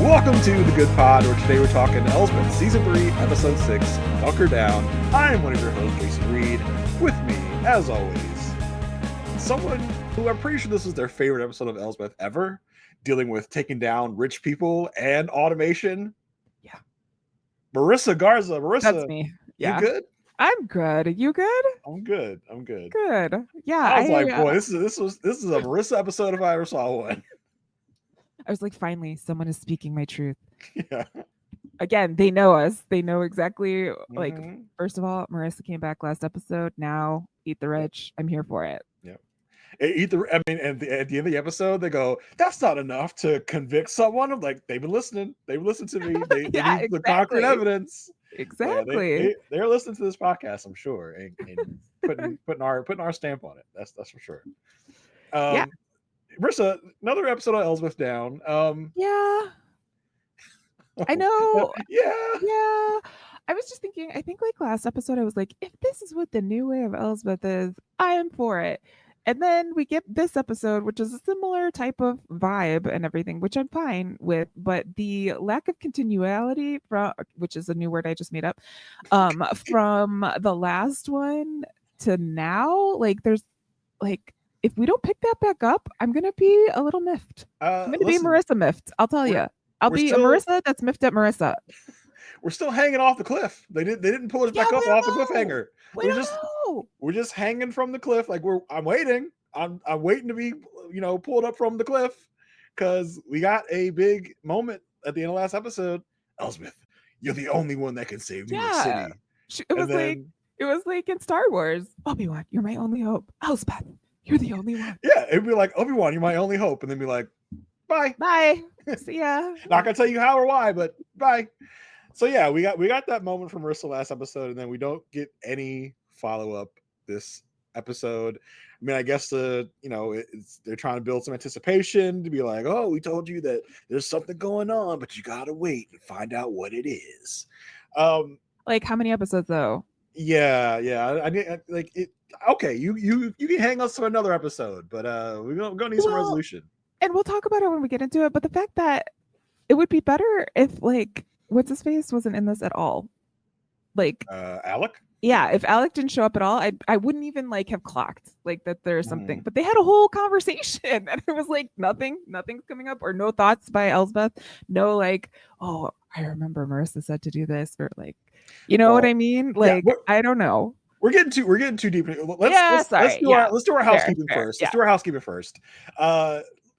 Welcome to The Good Pod, where today we're talking Elsbeth, Season 3, Episode 6, Bunker Down. I'm one of your hosts, Jason Reed. With me, as always, someone who I'm pretty sure this is their favorite episode of Elsbeth ever, dealing with taking down rich people and automation. Yeah. Marissa Garza. Marissa, that's me. Yeah. You good? I'm good. You good? I'm good. I'm good. Good. Yeah. I was like, boy, this is a Marissa episode if I ever saw one. I was like, finally, someone is speaking my truth. Yeah. Again, they know us. They know exactly. Like, first of all, Marissa came back last episode. Now, eat the rich. I'm here for it. Yeah. At the end of the episode, they go, "That's not enough to convict someone." I'm like, they've been listening. They've listened to me. They need exactly. the concrete evidence. Exactly. They're listening to this podcast, I'm sure, and putting our stamp on it. That's for sure. Yeah. Marissa, another episode of Elsbeth down. Yeah. I know. Yeah. I was just thinking, I think like last episode, I was like, if this is what the new way of Elsbeth is, I am for it. And then we get this episode, which is a similar type of vibe and everything, which I'm fine with. But the lack of continuality, which is a new word I just made up, from the last one to now, like there's like, if we don't pick that back up, I'm going to be a little miffed. I'm going to be Marissa miffed. I'll tell you. I'll be a Marissa that's miffed at Marissa. We're still hanging off the cliff. They didn't pull us back up off the cliffhanger. We're just hanging from the cliff. Like I'm waiting. I'm waiting to be, pulled up from the cliff because we got a big moment at the end of last episode. Elsbeth, you're the only one that can save New York City. It was like in Star Wars. Obi-Wan, you're my only hope. Elsbeth, you're the only one. Yeah, it'd be like, Obi-Wan, you're my only hope, and then be like, bye. See ya. Not gonna tell you how or why, but bye. So yeah, we got that moment from Marissa last episode, and then we don't get any follow-up this episode. I mean, I guess they're trying to build some anticipation to be like, oh, we told you that there's something going on, but you gotta wait and find out what it is. Like how many episodes though? Yeah. I like it. Okay, you can hang us for another episode, but we're gonna need some resolution. And we'll talk about it when we get into it. But the fact that it would be better if like what's his face wasn't in this at all. Like Alec? Yeah, if Alec didn't show up at all, I wouldn't even like have clocked like that there's something. But they had a whole conversation and it was like nothing's coming up or no thoughts by Elsbeth. No like, oh, I remember Marissa said to do this or like, what I mean? Like, I don't know. We're getting too deep. Let's do our housekeeping first. Let's do our housekeeping first.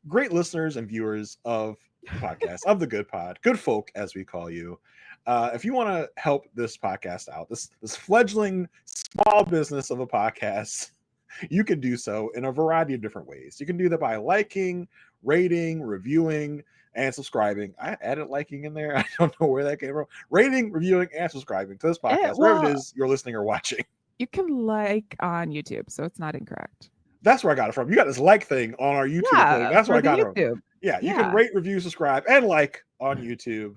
Great listeners and viewers of the podcast, of the Good Pod, good folk as we call you. If you want to help this podcast out, this fledgling small business of a podcast, you can do so in a variety of different ways. You can do that by liking, rating, reviewing, and subscribing. I added liking in there. I don't know where that came from. Rating, reviewing, and subscribing to this podcast, wherever it is you're listening or watching. You can like on YouTube, so it's not incorrect. That's where I got it from. You got this like thing on our YouTube thing. That's where I got it from. Yeah, you can rate, review, subscribe, and like on YouTube,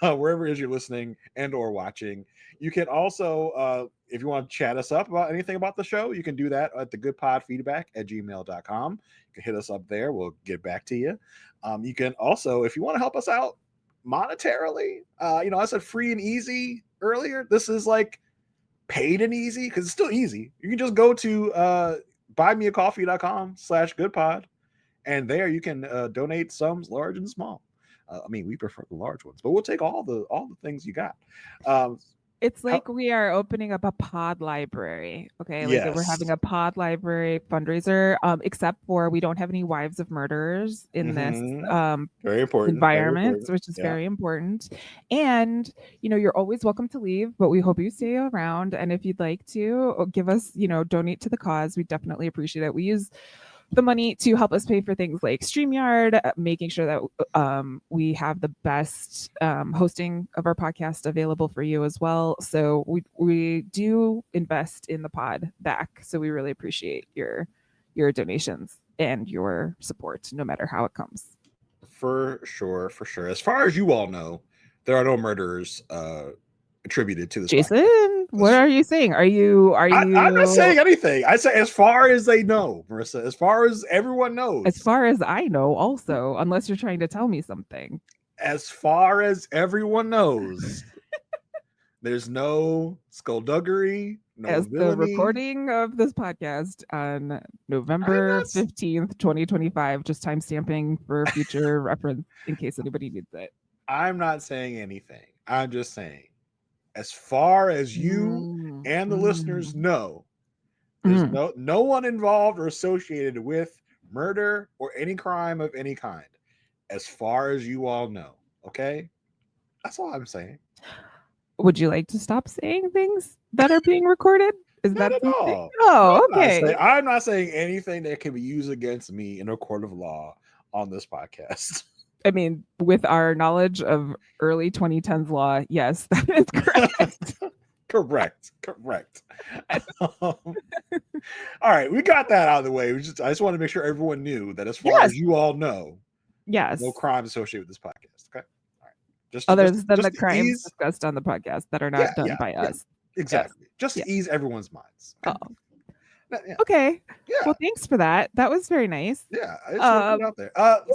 wherever it is you're listening and or watching. You can also, if you want to chat us up about anything about the show, you can do that at thegoodpodfeedback@gmail.com. You can hit us up there. We'll get back to you. You can also, if you want to help us out monetarily, I said free and easy earlier. This is like paid and easy because it's still easy. You can just go to buymeacoffee.com/goodpod, and there you can donate sums large and small. We prefer the large ones, but we'll take all the things you got. It's like we are opening up a pod library. Okay. Like we're having a pod library fundraiser, except for we don't have any wives of murderers in this very important environment, which is very important. And, you're always welcome to leave, but we hope you stay around. And if you'd like to give us, donate to the cause, we definitely appreciate it. We use the money to help us pay for things like StreamYard, making sure that we have the best hosting of our podcast available for you as well. So we do invest in the pod back. So we really appreciate your donations and your support, no matter how it comes. For sure. As far as you all know, there are no murders attributed to this Jason podcast. What are you saying? I'm not saying anything. I say as far as they know, Marissa, as far as everyone knows, as far as I know also, unless you're trying to tell me something. as far as everyone knows, there's no skullduggery, no as villainy. The recording of this podcast on November 15th, 2025, just time stamping for future reference in case anybody needs it. I'm not saying anything. I'm just saying, as far as you and the listeners know, there's no one involved or associated with murder or any crime of any kind, as far as you all know. Okay? That's all I'm saying. Would you like to stop saying things that are being recorded? Is Not that at all. Oh, okay. I'm not saying anything that can be used against me in a court of law on this podcast. I mean, with our knowledge of early 2010s law, yes, that is correct. Correct. All right, we got that out of the way. I just want to make sure everyone knew that as far as you all know, no crime associated with this podcast. Okay. All right. Just than the crimes discussed on the podcast that are not done by us. Exactly. Just to ease everyone's minds. Okay. Okay. Yeah. Well, thanks for that. That was very nice. Yeah. I just want to put it out there.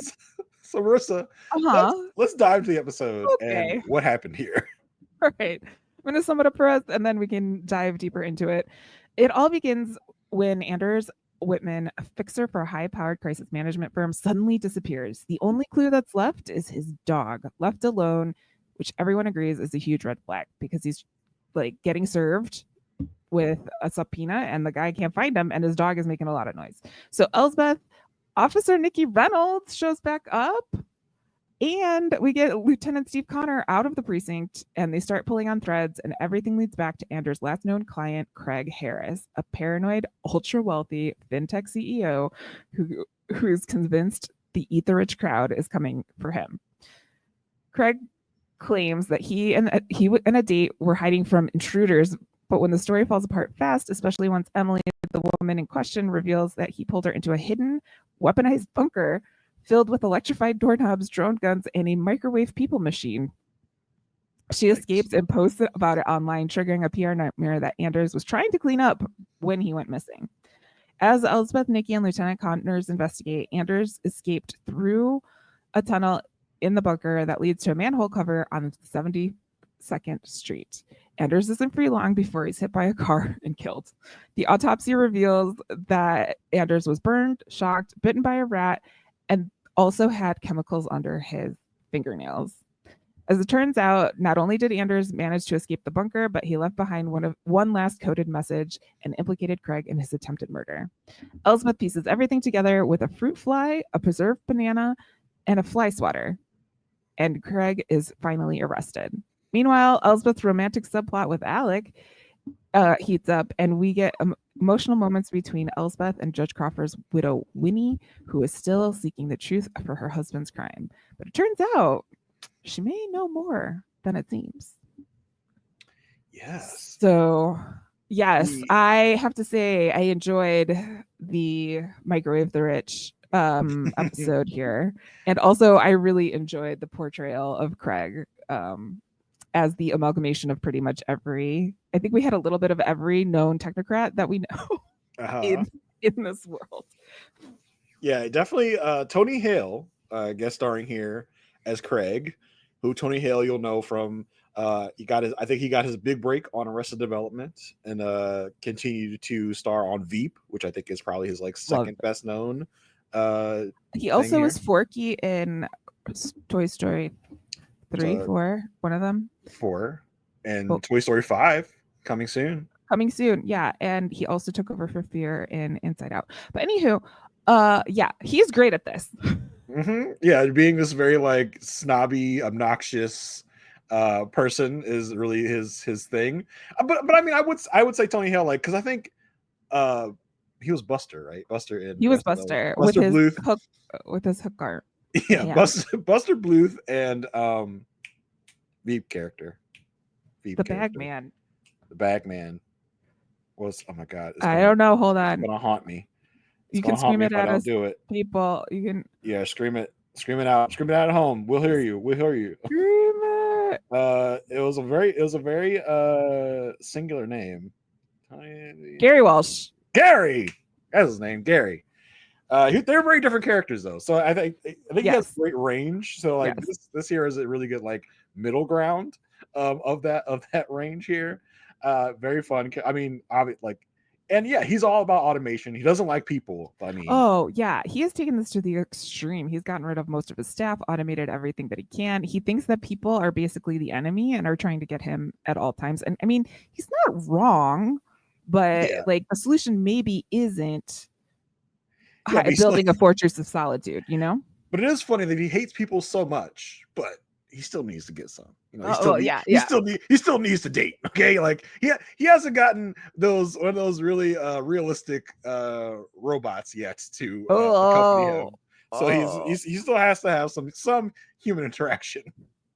So Marissa, let's dive into the episode and what happened here. All right. I'm going to sum it up for us, and then we can dive deeper into it. It all begins when Anders Whitman, a fixer for a high-powered crisis management firm, suddenly disappears. The only clue that's left is his dog, left alone, which everyone agrees is a huge red flag because he's like getting served with a subpoena and the guy can't find him and his dog is making a lot of noise. So Elsbeth, Officer Nikki Reynolds shows back up and we get Lieutenant Steve Connor out of the precinct and they start pulling on threads and everything leads back to Anders' last known client, Craig Harris, a paranoid, ultra wealthy fintech CEO who's convinced the eat the rich crowd is coming for him. Craig claims that he and a date were hiding from intruders, but when the story falls apart fast, especially once Emily, the woman in question, reveals that he pulled her into a hidden, weaponized bunker filled with electrified doorknobs, drone guns, and a microwave people machine. She escapes and posts about it online, triggering a PR nightmare that Anders was trying to clean up when he went missing. As Elsbeth, Nikki, and Lieutenant Connors investigate, Anders escaped through a tunnel in the bunker that leads to a manhole cover on 72nd Street. Anders isn't free long before he's hit by a car and killed. The autopsy reveals that Anders was burned, shocked, bitten by a rat, and also had chemicals under his fingernails. As it turns out, not only did Anders manage to escape the bunker, but he left behind one last coded message and implicated Craig in his attempted murder. Elsbeth pieces everything together with a fruit fly, a preserved banana, and a fly swatter. And Craig is finally arrested. Meanwhile, Elsbeth's romantic subplot with Alec heats up, and we get emotional moments between Elsbeth and Judge Crawford's widow, Winnie, who is still seeking the truth for her husband's crime. But it turns out she may know more than it seems. Yes. So, yes, I have to say I enjoyed the Microwave the Rich episode here. And also, I really enjoyed the portrayal of Craig as the amalgamation of pretty much every, I think we had a little bit of every known technocrat that we know in this world. Yeah, definitely. Tony Hale guest starring here as Craig, who Tony Hale you'll know from I think he got his big break on Arrested Development and continued to star on Veep, which I think is probably his second best known. He also was Forky in Toy Story 3, 4, one of them. 4 and Toy Story 5 coming soon. Yeah, and he also took over for Fear in Inside Out. But anywho, yeah, he's great at this. Mm-hmm. Yeah, being this very snobby, obnoxious person is really his thing. But I mean, I would say Tony Hale, because I think he was Buster, right? He was Buster with his Bluth. Hook with his hook arm. Yeah. Buster Bluth and Veep character. The Bagman. The Bagman was, oh my god! I don't know. Hold on. It's gonna haunt me. You can scream it at us. Do it, people. You can. Yeah, scream it out at home. We'll hear you. Scream it. It was a very singular name. Gary Walsh. Gary, that's his name. Gary. They're very different characters though, so I think he has great range. So like this here is a really good like middle ground of that range here. Very fun. I mean, like, and yeah, he's all about automation. He doesn't like people. I mean, oh yeah, he has taken this to the extreme. He's gotten rid of most of his staff, automated everything that he can. He thinks that people are basically the enemy and are trying to get him at all times. And I mean, he's not wrong, but like the solution maybe isn't building a fortress of solitude, you know? But it is funny that he hates people so much, but he still needs to get some. You know, he still needs to date. Okay, like he hasn't gotten one of those really realistic robots yet to accompany him. So he still has to have some human interaction.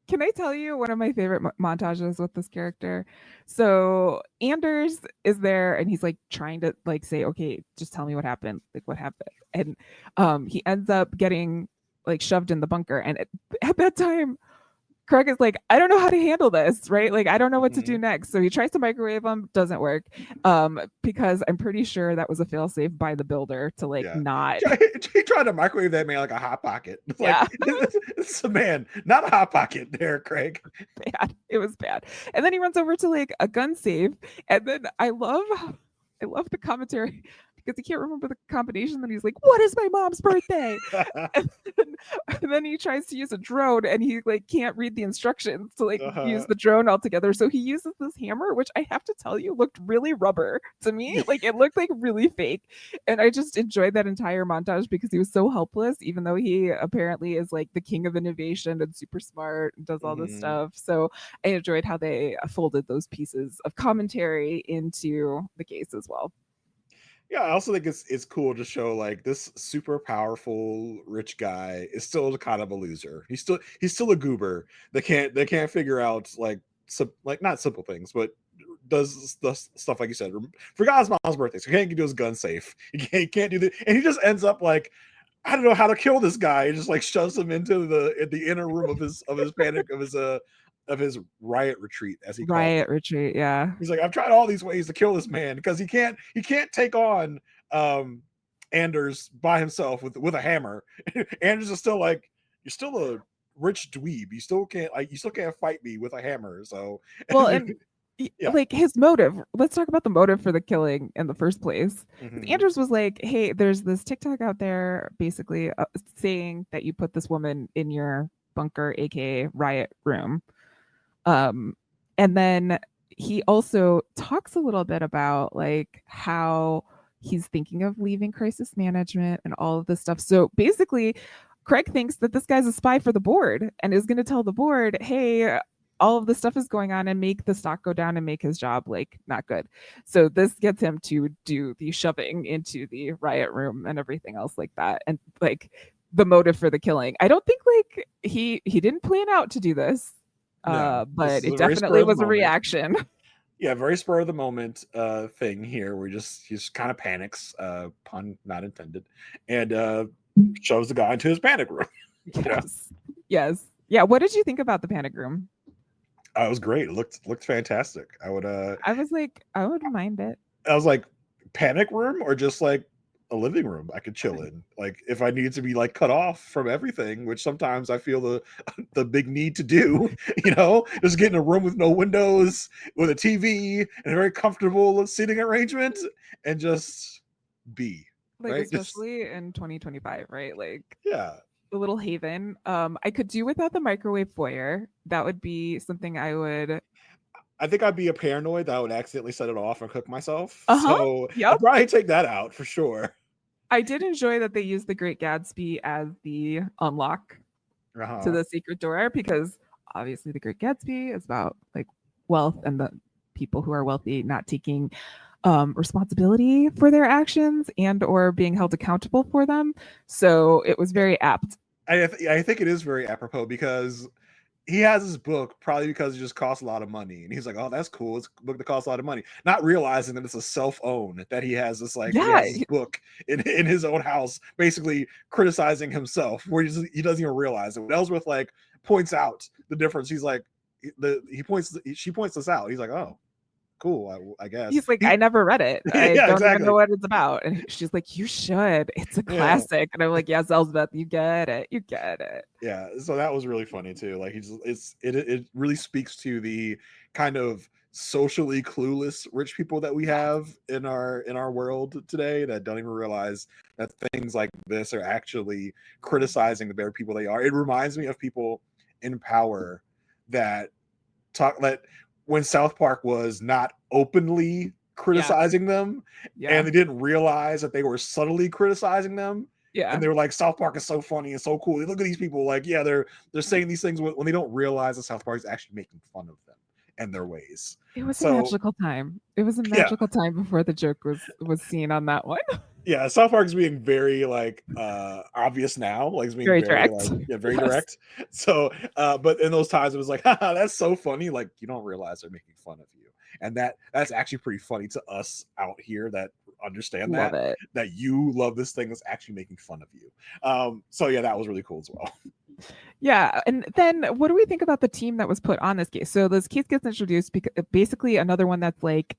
Can I tell you one of my favorite montages with this character? So Anders is there and he's like trying to like say, okay, just tell me what happened. Like what happened? And he ends up getting like shoved in the bunker. And at that time, Craig is like, I don't know how to handle this, right? Like, I don't know what to do next. So he tries to microwave him, doesn't work. Because I'm pretty sure that was a failsafe by the builder to like not. He tried to microwave that man like a hot pocket. Like, it's a man, not a hot pocket there, Craig. Bad. It was bad. And then he runs over to like a gun safe. And then I love the commentary because he can't remember the combination. Then he's like, what is my mom's birthday? and then he tries to use a drone and he like can't read the instructions to like use the drone altogether. So he uses this hammer, which I have to tell you looked really rubber to me. Like it looked like really fake. And I just enjoyed that entire montage because he was so helpless, even though he apparently is like the king of innovation and super smart and does all this stuff. So I enjoyed how they folded those pieces of commentary into the case as well. Yeah, I also think it's cool to show like this super powerful rich guy is still kind of a loser. He's still a goober that can't figure out like not simple things, but does the stuff like you said. Forgot his mom's birthday, so he can't do his gun safe. He can't do that, and he just ends up like, I don't know how to kill this guy. He just like shoves him into the inner room of his panic of his riot retreat, as he calls it. Retreat, yeah. He's like, I've tried all these ways to kill this man because he can't take on Anders by himself with a hammer. Anders is still like, you're still a rich dweeb. You still can't fight me with a hammer. So well, and like his motive. Let's talk about the motive for the killing in the first place. Anders was like, hey, there's this TikTok out there basically saying that you put this woman in your bunker, aka riot room. And then he also talks a little bit about like how he's thinking of leaving crisis management and all of this stuff. So basically, Craig thinks that this guy's a spy for the board and is going to tell the board, hey, all of this stuff is going on and make the stock go down and make his job like not good. So this gets him to do the shoving into the riot room and everything else like that. And like the motive for the killing. I don't think like he didn't plan out to do this. But it definitely was a reaction. Yeah, very spur of the moment thing here where he's kind of panics, pun not intended, and shoves the guy into his panic room. Yes. Yeah, what did you think about the panic room? It was great. It looked fantastic. I was like, I wouldn't mind it. I was like, panic room or just like a living room I could chill in, like if I needed to be like cut off from everything, which sometimes I feel the big need to do, you know, just get in a room with no windows with a TV and a very comfortable seating arrangement and just be like, right? especially in 2025, right? Like, yeah, the little haven. I could do without the microwave foyer. That would be something I think I'd be a paranoid that I would accidentally set it off and cook myself. So I'd probably take that out for sure. I did enjoy that they used the Great Gatsby as the unlock to the secret door, because obviously the Great Gatsby is about like wealth and the people who are wealthy not taking responsibility for their actions and or being held accountable for them. So it was very apt. I think it is very apropos because he has his book probably because it just costs a lot of money, and he's like, "Oh, that's cool. It's a book that costs a lot of money," not realizing that it's a self-own, that he has this like he has this book in his own house, basically criticizing himself, where he doesn't even realize it. When Elsbeth like points out the difference, he's like, she points this out. He's like, "Oh, cool, I guess. He's like, I never read it. I Yeah, don't exactly. even know what it's about. And she's like, you should. It's a classic. And I'm like, yes, Elsbeth, you get it. You get it. Yeah. So that was really funny too. Like it really speaks to the kind of socially clueless rich people that we have in our world today that don't even realize that things like this are actually criticizing the very people they are. It reminds me of people in power that talk that when South Park was not openly criticizing them, and they didn't realize that they were subtly criticizing them. And they were like, South Park is so funny and so cool. Look at these people, like, they're saying these things when they don't realize that South Park is actually making fun of them and their ways. It was a magical time. It was a magical time before the joke was seen on that one. Yeah, South Park is being very like obvious now, like it's being very direct. Like, very direct. So but in those times it was like, haha, that's so funny. Like you don't realize they're making fun of you. And that's actually pretty funny to us out here that understand that you love this thing that's actually making fun of you. So yeah, that was really cool as well. Yeah, and then what do we think about the team that was put on this case? So this case gets introduced because basically another one that's like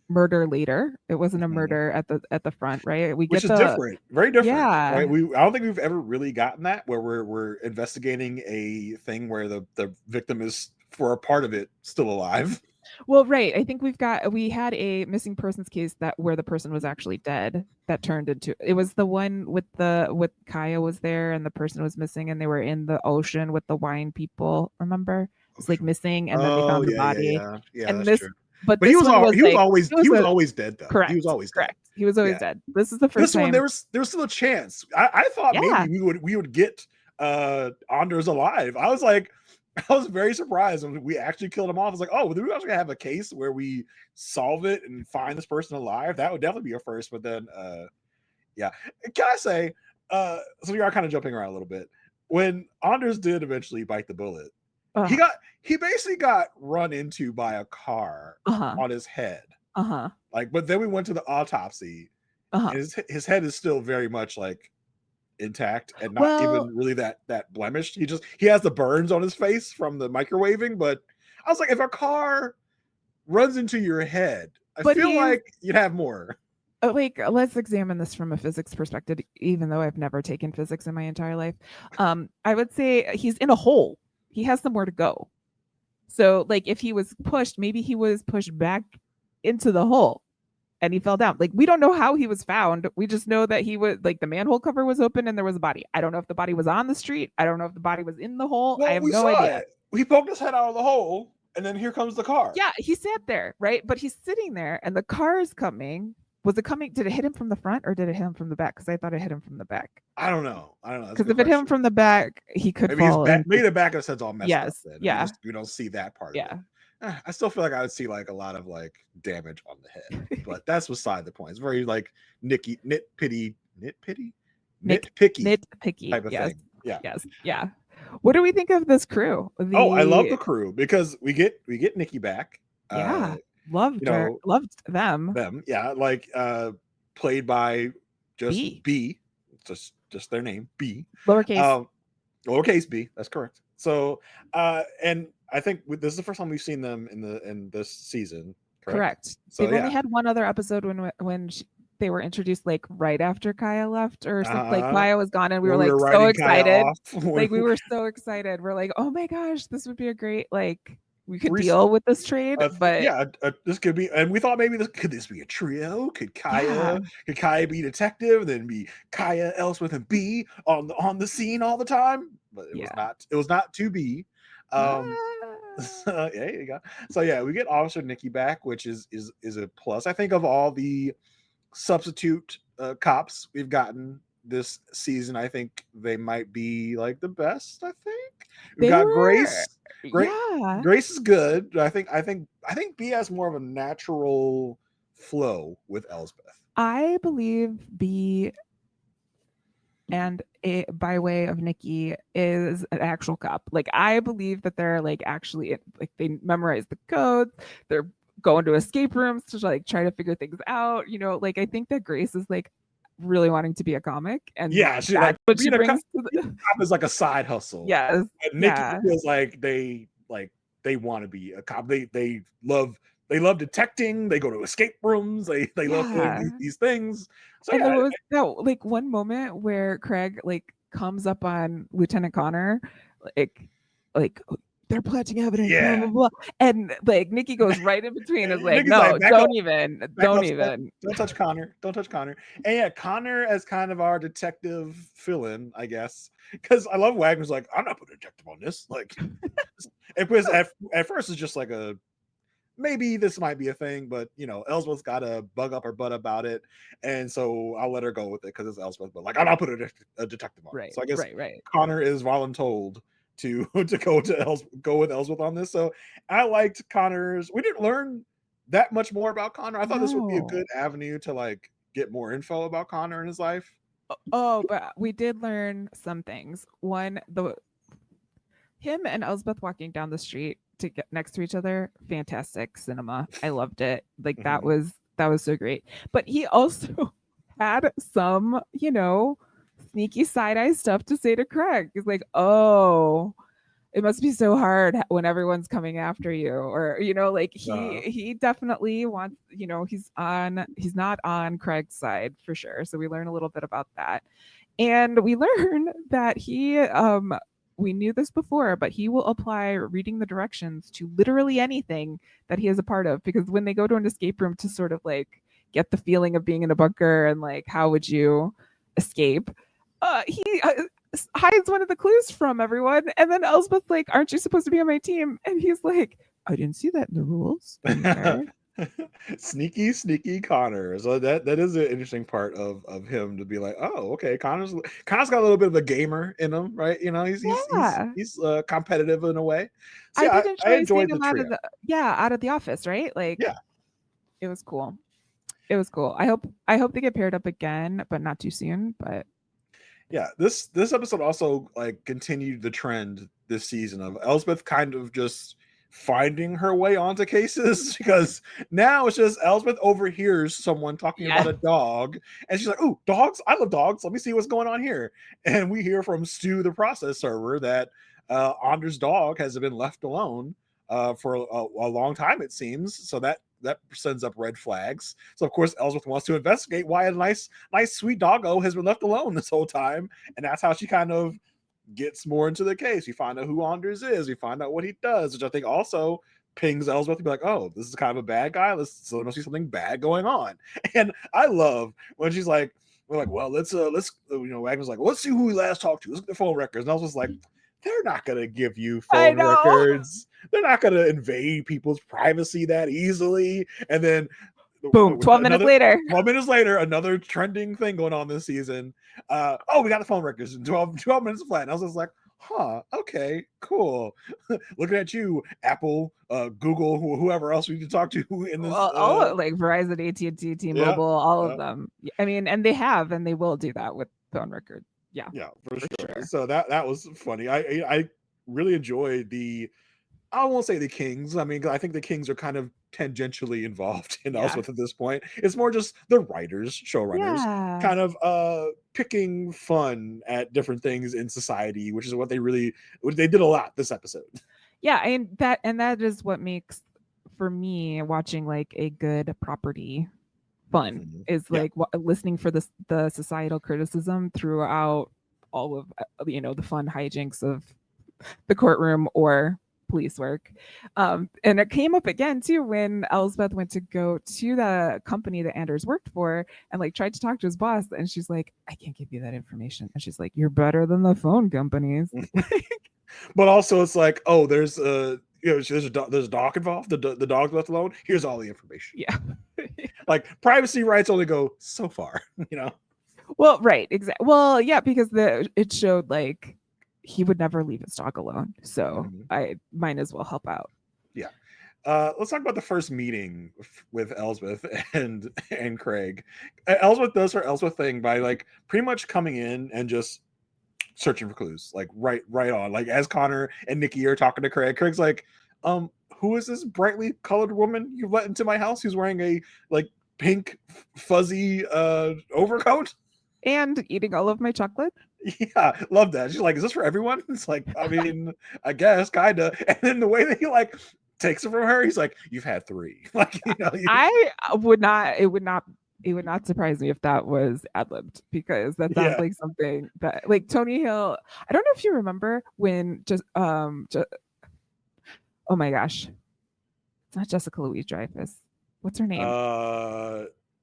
murder later. It wasn't a murder at the front, right? Which is different, very different. Yeah, right. I don't think we've ever really gotten that where we're investigating a thing where the victim is for a part of it still alive. Well, right. I think we had a missing persons case where the person was actually dead that turned into, it was the one with Kaya was there and the person was missing and they were in the ocean with the wine people. Remember? It's like missing and then they found the body. Yeah, and that's true. But he was always dead though. Correct. He was always correct. Dead. He was always dead. This is the first time. There was still a chance. I thought maybe we would get Anders alive. I was very surprised when we actually killed him off. I was like, oh, we actually have a case where we solve it and find this person alive. That would definitely be a first. But then, yeah. Can I say, so we are kind of jumping around a little bit. When Anders did eventually bite the bullet, he basically got run into by a car on his head. Like, but then we went to the autopsy. And his head is still very much like intact and not even really that blemished. He has the burns on his face from the microwaving, but I was like, if a car runs into your head, I feel like you'd have more. Like, let's examine this from a physics perspective, even though I've never taken physics in my entire life. I would say he's in a hole. He has somewhere to go. So like if he was pushed, maybe he was pushed back into the hole and he fell down. Like, we don't know how he was found. We just know that he was like the manhole cover was open and there was a body. I don't know if the body was on the street. I don't know if the body was in the hole. I have no idea. He poked his head out of the hole and then here comes the car. Yeah, he sat there, right? But he's sitting there and the car is coming. Was it coming? Did it hit him from the front or did it hit him from the back? Because I thought it hit him from the back. I don't know. Because if it hit him from the back, he could fall. Maybe the back of his head's all messed up. Then. Yeah. We don't see that part. Yeah. I still feel like I would see like a lot of like damage on the head, but that's beside the point. It's very like nitpicky type of thing. Yeah. Yes. Yeah. What do we think of this crew? I love the crew because we get Nikki back. Yeah. Loved them. Yeah. Like played by just B. Just their name, B. Lowercase b. That's correct. So and I think this is the first time we've seen them in this season. Correct. So they've only had one other episode when they were introduced, like right after Kaya left or something. Like Kaya was gone, and we were like so excited. Like we were so excited. We're like, oh my gosh, this would be a great like. We could deal with this trade, but this could be, and we thought maybe could this be a trio? Could Kaya be detective, and then be Kaya, Elsbeth, and B on the scene all the time? But it was not. It was not to be. So, yeah, you go. So yeah, we get Officer Nikki back, which is a plus. I think of all the substitute cops we've gotten this season, I think they might be like the best. I think we've got Grace. Grace is good. I think B has more of a natural flow with Elsbeth. I believe B and by way of Nikki is an actual cop. Like I believe that they're like actually like they memorize the codes. They're going to escape rooms to like try to figure things out. You know, like I think that Grace is like really wanting to be a comic, and she like what she brings to the cop is like a side hustle. Yes, and Nikki feels like they want to be a cop. They love they love detecting. They go to escape rooms. They love doing these things. So and there was that like one moment where Craig like comes up on Lieutenant Connor, like they're planting evidence, blah blah blah, and like Nikki goes right in between. Is like, no, like, don't touch Connor, don't touch Connor. And yeah, Connor as kind of our detective fill-in, I guess, because I love Wagner's like, I'm not putting a detective on this. Like, it was at first it's just like a maybe this might be a thing, but you know, Elsbeth's got a bug up her butt about it, and so I'll let her go with it because it's Elsbeth. But like, I'm not putting a detective on. So I guess Connor is voluntold to go with Elsbeth on this. So I liked Connor's. We didn't learn that much more about Connor. I thought this would be a good avenue to like get more info about Connor in his life. Oh, but we did learn some things. One, him and Elsbeth walking down the street to get next to each other, fantastic cinema. I loved it. Like that was so great. But he also had some, you know, sneaky side-eye stuff to say to Craig. He's like, oh, it must be so hard when everyone's coming after you, or you know, like he definitely wants, you know, he's not on Craig's side for sure. So we learn a little bit about that, and we learn that we knew this before, but he will apply reading the directions to literally anything that he is a part of, because when they go to an escape room to sort of like get the feeling of being in a bunker and like how would you escape, he hides one of the clues from everyone, and then Elsbeth's like, aren't you supposed to be on my team? And he's like, I didn't see that in the rules. Sneaky Connor. So that is an interesting part of him, to be like, oh, okay, Connor's got a little bit of a gamer in him, right? You know, he's competitive in a way. So yeah, I enjoyed the trio. Out of the office, right? Like, yeah, it was cool. It was cool. I hope they get paired up again, but not too soon. But yeah, this episode also like continued the trend this season of Elsbeth kind of just finding her way onto cases, because now it's just Elsbeth overhears someone talking about a dog, and she's like, "Ooh, dogs! I love dogs. Let me see what's going on here." And we hear from Stu, the process server, that Anders' dog has been left alone for a long time, it seems. So that sends up red flags. So of course Elsbeth wants to investigate why a nice sweet doggo has been left alone this whole time, and that's how she kind of gets more into the case. We find out who Anders is. We find out what he does, which I think also pings Elsbeth to be like, "Oh, this is kind of a bad guy. So there must be something bad going on." And I love when she's like, "We're like, well, let's you know," Wagner's like, well, "Let's see who we last talked to. Let's look at the phone records." And I was just like, they're not going to give you phone records. They're not going to invade people's privacy that easily. And then boom, 12 minutes later, another trending thing going on this season. Oh, we got the phone records in 12 minutes flat. And I was just like, huh, okay, cool. Looking at you, Apple, Google, whoever else we need to talk to in this. All like Verizon, AT&T, T-Mobile, all of them. I mean, and they will do that with phone records. Yeah, for sure. So that was funny. I really enjoyed I won't say the Kings. I mean, I think the Kings are kind of tangentially involved in Elsbeth at this point. It's more just the writers, showrunners, kind of picking fun at different things in society, which is what they did a lot this episode. Yeah, and that is what makes, for me, watching like a good property fun, is like listening for the societal criticism throughout all of the fun hijinks of the courtroom or police work. And it came up again too when Elsbeth went to go to the company that Anders worked for and like tried to talk to his boss, and she's like, I can't give you that information. And she's like, you're better than the phone companies. But also it's like, oh, there's there's a dog involved. The dog's left alone. Here's all the information. Yeah. Like privacy rights only go so far, you know? Well, right. Exactly. Well, yeah, because it showed like he would never leave his dog alone. So I might as well help out. Yeah. Let's talk about the first meeting with Elsbeth and Craig. Elsbeth does her Elsbeth thing by like pretty much coming in and just searching for clues, like right on. Like as Connor and Nikki are talking to Craig, Craig's like, who is this brightly colored woman you let into my house who's wearing a like pink fuzzy overcoat and eating all of my chocolate? Yeah, love that. She's like, is this for everyone? It's like, I mean, I guess, kinda. And then the way that he like takes it from her. He's like, "You've had 3." Like, I would not. It would not surprise me if that was ad-libbed, because that sounds like something that, like, Tony Hill. I don't know if you remember when oh my gosh, it's not Jessica Louise Dreyfus. What's her name?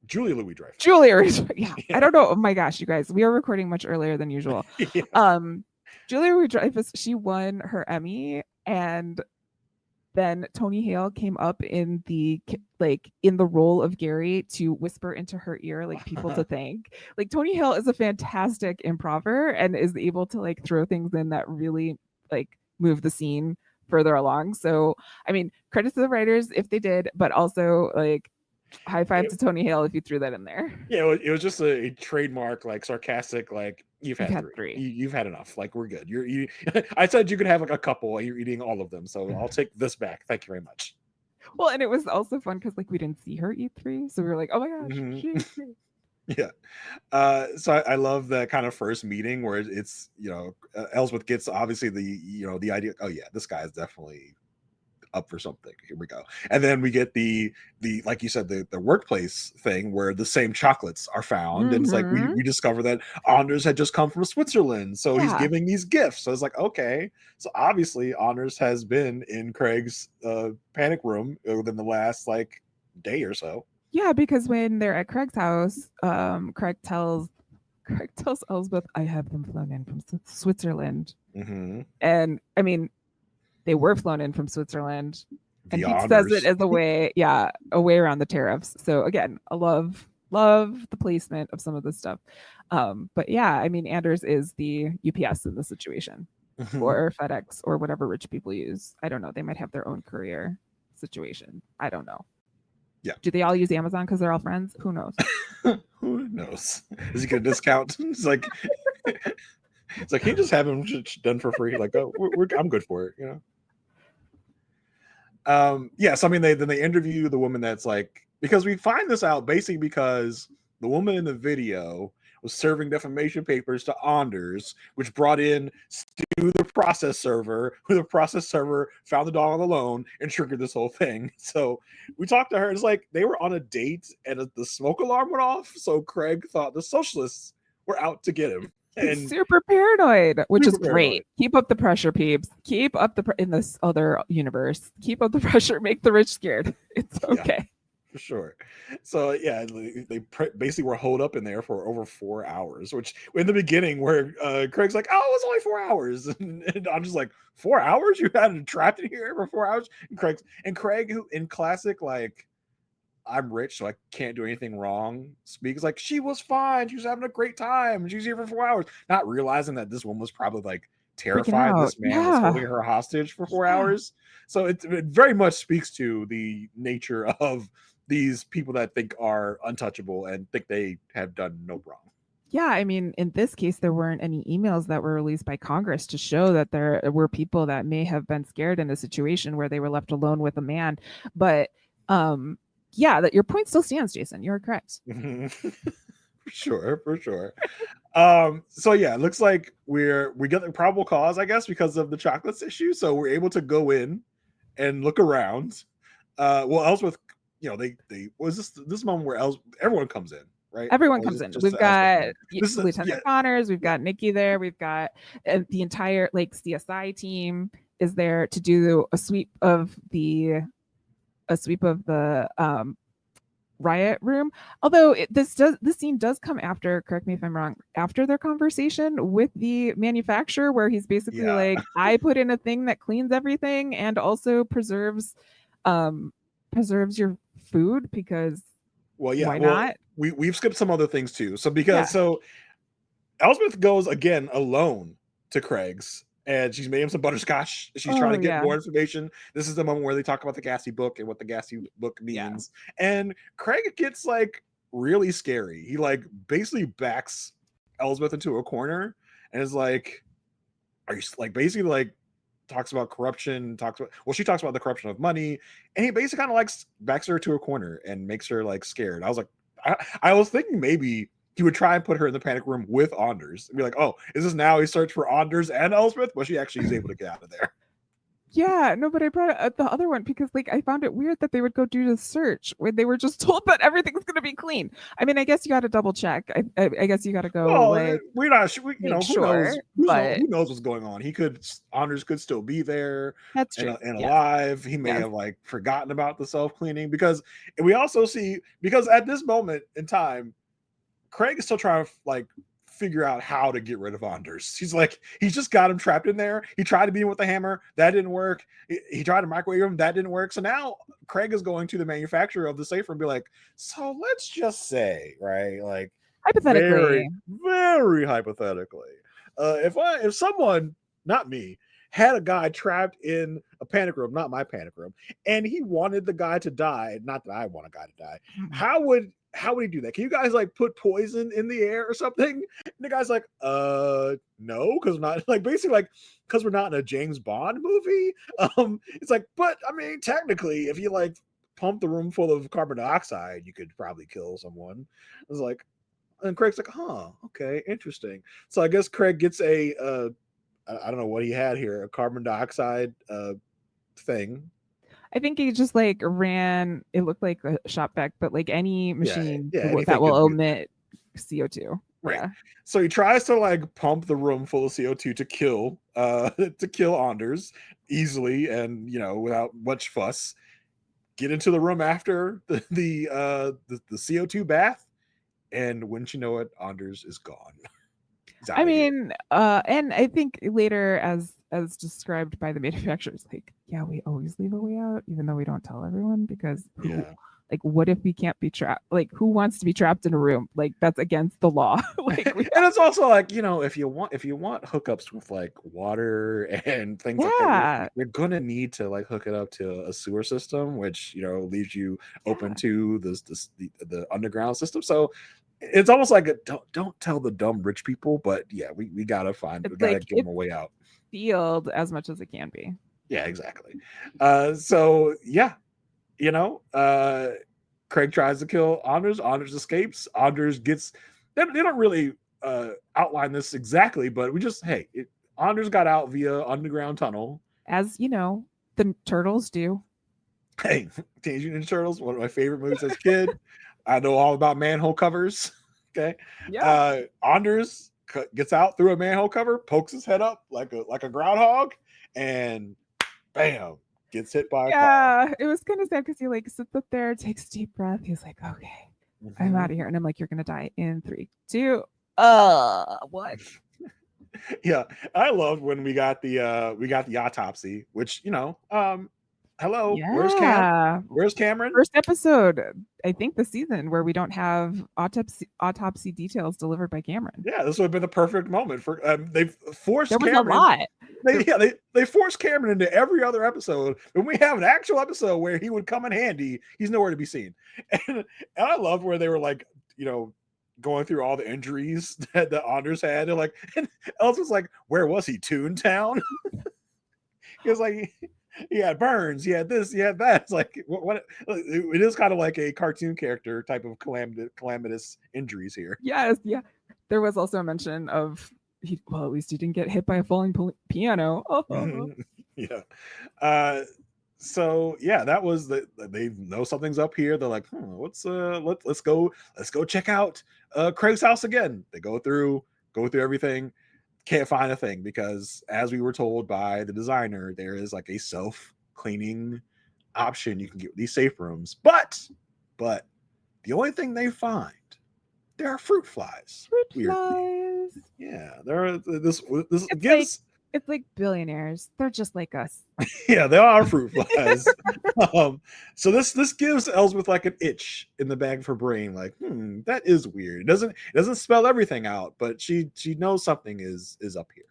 Julia Louis Dreyfus. Julia Louis. Yeah. I don't know. Oh my gosh, you guys, we are recording much earlier than usual. Julia Louis Dreyfus, she won her Emmy, and then Tony Hale came up in the role of Gary to whisper into her ear, like, people to thank. Like, Tony Hale is a fantastic improver and is able to, like, throw things in that really, like, move the scene further along. So, I mean, credit to the writers if they did, but also, like, high five to Tony Hale if you threw that in there. Yeah, it was just a trademark, like, sarcastic, like, you've had 3. You've had enough. Like, we're good. You I said you could have, like, a couple while you're eating all of them, so I'll take this back. Thank you very much. Well, and it was also fun because, like, we didn't see her eat 3, so we were like, oh my gosh, she ate 3. Yeah. So I love that kind of first meeting where it's, Elsbeth gets obviously the idea, oh yeah, this guy is definitely up for something. Here we go. And then we get the like you said, the workplace thing where the same chocolates are found. And it's like we discover that Anders had just come from Switzerland, so he's giving these gifts. So it's like, okay, so obviously Anders has been in Craig's panic room within the last, like, day or so. Yeah, because when they're at Craig's house, Craig tells Elsbeth, I have them flown in from Switzerland. And I mean, they were flown in from Switzerland, and he says it as a way around the tariffs. So again, I love the placement of some of this stuff. But yeah, I mean, Anders is the UPS in the situation, or FedEx, or whatever rich people use. I don't know. They might have their own courier situation. I don't know. Yeah. Do they all use Amazon because they're all friends? Who knows? Who knows? Is he get a discount? It's like, can you just have him done for free? Like, oh, I'm good for it, So I mean, they interview the woman that's, like, because we find this out basically because the woman in the video was serving defamation papers to Anders, which brought in Stu, the process server, who the process server found the dog on the loan and triggered this whole thing. So we talked to her. It's like they were on a date and the smoke alarm went off. So Craig thought the socialists were out to get him. And super paranoid, which is great. Keep up the pressure, peeps. Keep up in this other universe. Keep up the pressure. Make the rich scared. It's okay. Yeah, for sure. So yeah, they basically were holed up in there for over 4 hours, which in the beginning where Craig's like, oh, it's only 4 hours. And I'm just like, 4 hours? You had it trapped in here for 4 hours? And Craig, who in classic, like, I'm rich, so I can't do anything wrong, speaks like, she was fine. She was having a great time. She's here for 4 hours. Not realizing that this woman was probably, like, terrified this man was holding her hostage for 4 hours. So it very much speaks to the nature of these people that think are untouchable and think they have done no wrong. Yeah, I mean, in this case, there weren't any emails that were released by Congress to show that there were people that may have been scared in a situation where they were left alone with a man. But yeah, that your point still stands, Jason. You're correct. For sure. So yeah, it looks like we get the probable cause, I guess, because of the chocolates issue. So we're able to go in and look around. Well, Elsbeth, they was this moment where everyone comes in, right? Everyone comes in. We've got Lieutenant Connors, we've got Nikki there, we've got the entire, like, CSI team is there to do a sweep of the riot room. Although this scene does come after, correct me if I'm wrong, after their conversation with the manufacturer, where he's basically like, I put in a thing that cleans everything and also preserves your food, because why not? We've skipped some other things too. So so Elsbeth goes again alone to Craig's, and she's made him some butterscotch. She's trying to get more information. This is the moment where they talk about the Gatsby book and what the Gatsby book means. And Craig gets, like, really scary. He, like, basically backs Elsbeth into a corner and is like, are you, like, basically, like, talks about corruption, she talks about the corruption of money, and he basically kind of, like, backs her to a corner and makes her, like, scared. I was like, I was thinking maybe he would try and put her in the panic room with Anders and be like, oh, is this now he searched for Anders and Elsbeth? But she actually is able to get out of there. Yeah, no, but I brought up the other one because like I found it weird that they would go do the search when they were just told that everything's gonna be clean. I mean, I guess you got to double check. I guess you got to go Well, like we're not sure. You know, make sure, but who knows what's going on? Anders could still be there that's true. and Yes, alive. He may yes. have like forgotten about the self cleaning because we also see because at this moment in time, Craig is still trying to like figure out how to get rid of Anders. He's just got him trapped in there. He tried to beat him with the hammer, that didn't work. He tried to microwave him, that didn't work. So now Craig is going to the manufacturer of the safe and be like, so let's just say, right, like Hypothetically, very, very hypothetically, if someone, not me, had a guy trapped in a panic room, not my panic room, and he wanted the guy to die, not that I want a guy to die, how would he do that? Can you guys like put poison in the air or something? And the guy's like, no, because not like basically like because we're not in a James Bond movie. It's like, but I mean, technically, if you like pump the room full of carbon dioxide, you could probably kill someone. It's like, and Craig's like, huh, okay, interesting. So I guess Craig gets I don't know what he had here, a carbon dioxide thing. I think he just like ran. It looked like a shop vac, but like any machine that will emit CO2. Right. Yeah. So he tries to like pump the room full of CO2 to kill Anders easily and without much fuss. Get into the room after the CO2 bath, and wouldn't you know it, Anders is gone. I mean, and I think later, as described by the manufacturers, like, yeah, we always leave a way out, even though we don't tell everyone, because like, what if we can't be trapped? Like, who wants to be trapped in a room? Like, that's against the law. Like, and it's also like, if you want hookups with like water and things like that, you're gonna need to like hook it up to a sewer system, which leaves you open to the underground system. So it's almost like don't tell the dumb rich people, but yeah, we gotta give them a way out. Field as much as it can be. Yeah, exactly. So yeah, Craig tries to kill Anders. Anders escapes. Anders gets. They don't really outline this exactly, but we just Anders got out via underground tunnel, as the turtles do. Hey, Teenage Mutant Ninja Turtles, one of my favorite movies as a kid. I know all about manhole covers. Okay, yeah. Anders gets out through a manhole cover, pokes his head up like a groundhog, and bam, gets hit by a car. Yeah, it was kind of sad because he like sits up there, takes a deep breath. He's like, okay, I'm out of here. And I'm like, you're gonna die in 3, 2. What? Yeah, I loved when we got the autopsy, which hello, yeah. Where's Cameron? First episode, I think, the season where we don't have autopsy details delivered by Cameron. Yeah, this would have been the perfect moment for they've forced there was Cameron. A lot. They forced Cameron into every other episode. When we have an actual episode where he would come in handy, he's nowhere to be seen. And I loved where they were like, going through all the injuries that Anders had. And like, and Ellis was like, where was he? Toontown? He was like, he had burns, he had this, he had that. It's like what it is kind of like a cartoon character type of calamitous injuries here. Yes, yeah. There was also a mention of at least he didn't get hit by a falling piano. Yeah. So yeah, that was they know something's up here. They're like, let's go check out Craig's house again. They go through everything. Can't find a thing because, as we were told by the designer, there is like a self-cleaning option you can get with these safe rooms. But the only thing they find, there are fruit flies. Flies. Yeah, there are this it's like billionaires. They're just like us. Yeah, they are fruit flies. So this gives Elsbeth like an itch in the back of her brain, like, that is weird. It doesn't spell everything out, but she knows something is up here.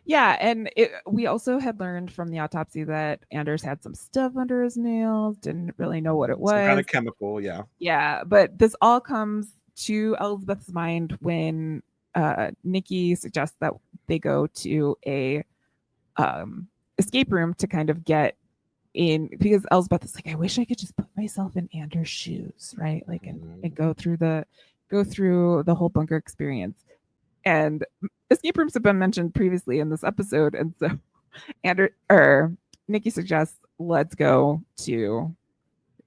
Yeah, and we also had learned from the autopsy that Anders had some stuff under his nails, didn't really know what it was. Some kind of chemical, yeah. Yeah, but this all comes to Elsbeth's mind when Nikki suggests that they go to a escape room to kind of get in, because Elsbeth is like, I wish I could just put myself in Anders' shoes, right? Like, and go through the whole bunker experience. And escape rooms have been mentioned previously in this episode, and so Nikki suggests, let's go to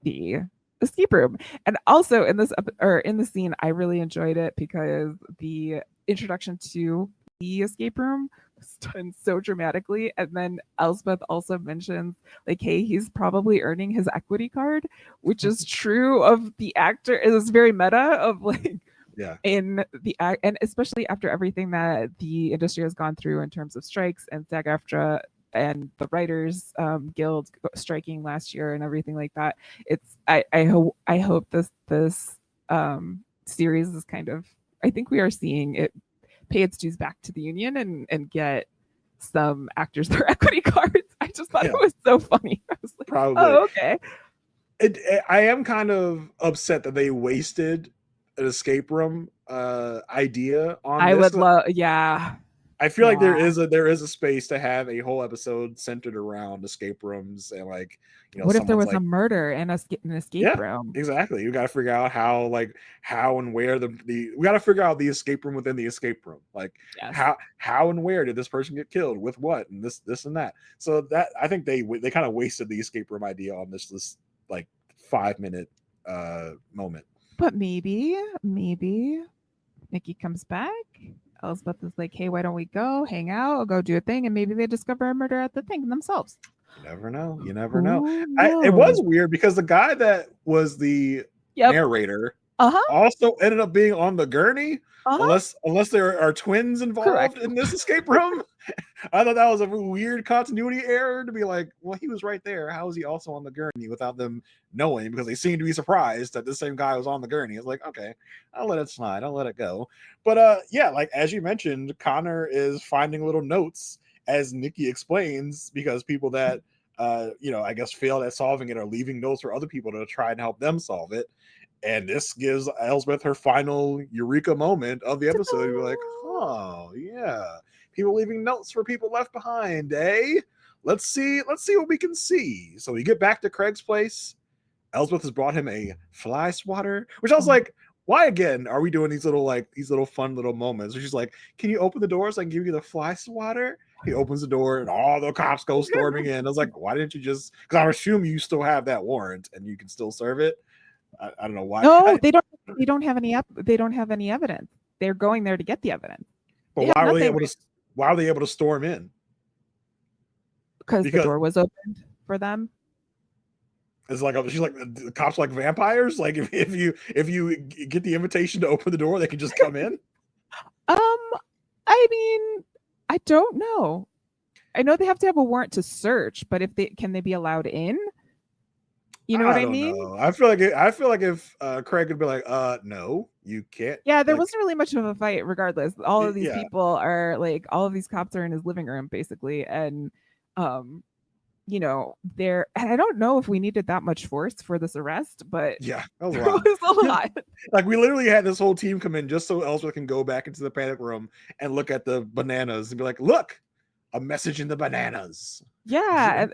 the escape room. And also in the scene, I really enjoyed it because the introduction to the escape room was done so dramatically. And then Elsbeth also mentions, like, hey, he's probably earning his equity card, which is true of the actor. It is very meta of like, yeah, in the act, and especially after everything that the industry has gone through in terms of strikes and SAG-AFTRA and the Writers Guild striking last year and everything like that. It's I hope this series is kind of, I think we are seeing it pay its dues back to the union and get some actors their equity cards. I just thought it was so funny. I was like, probably. oh, okay. I am kind of upset that they wasted an escape room idea on I this. would love, yeah. I feel like there is a space to have a whole episode centered around escape rooms and, like, you know, what if there was like, a murder in an escape room? Exactly. You got to figure out how and where we got to figure out the escape room within the escape room. Like, how and where did this person get killed, with what, and this and that. So that, I think they kind of wasted the escape room idea on this like 5-minute moment. But maybe Nikki comes back. Elsbeth is like, hey, why don't we go hang out, go do a thing, and maybe they discover a murder at the thing themselves. You never know. You never know. It was weird because the guy that was the narrator also ended up being on the gurney, unless there are twins involved in this escape room. I thought that was a weird continuity error to be like, well, he was right there. How is he also on the gurney without them knowing? Because they seemed to be surprised that the same guy was on the gurney. It's like, okay, I'll let it slide. I'll let it go. But yeah, like as you mentioned, Connor is finding little notes, as Nikki explains, because people that I guess failed at solving it are leaving notes for other people to try and help them solve it. And this gives Elsbeth her final eureka moment of the episode. You're like, oh yeah, people leaving notes for people left behind, eh? Let's see what we can see. So we get back to Craig's place. Elsbeth has brought him a fly swatter, which I was like, why again are we doing these little fun little moments? Where she's like, can you open the door so I can give you the fly swatter? He opens the door and all the cops go storming in. I was like, why didn't you just, because I assume you still have that warrant and you can still serve it. I don't know why. No, they don't have any evidence. They're going there to get the evidence. But why were they able to storm in? Because the door was opened for them. It's like, she's like, the cops like vampires. Like if you get the invitation to open the door, they can just come in. I mean, I don't know. I know they have to have a warrant to search, but can they be allowed in? You know what I mean? Know. I feel like if Craig would be like, no, you can't. Yeah, there wasn't really much of a fight regardless. All of these people are like, all of these cops are in his living room basically. And, and I don't know if we needed that much force for this arrest, but yeah, that was a lot. Like we literally had this whole team come in just so Elsbeth can go back into the panic room and look at the bananas and be like, look, a message in the bananas. Yeah.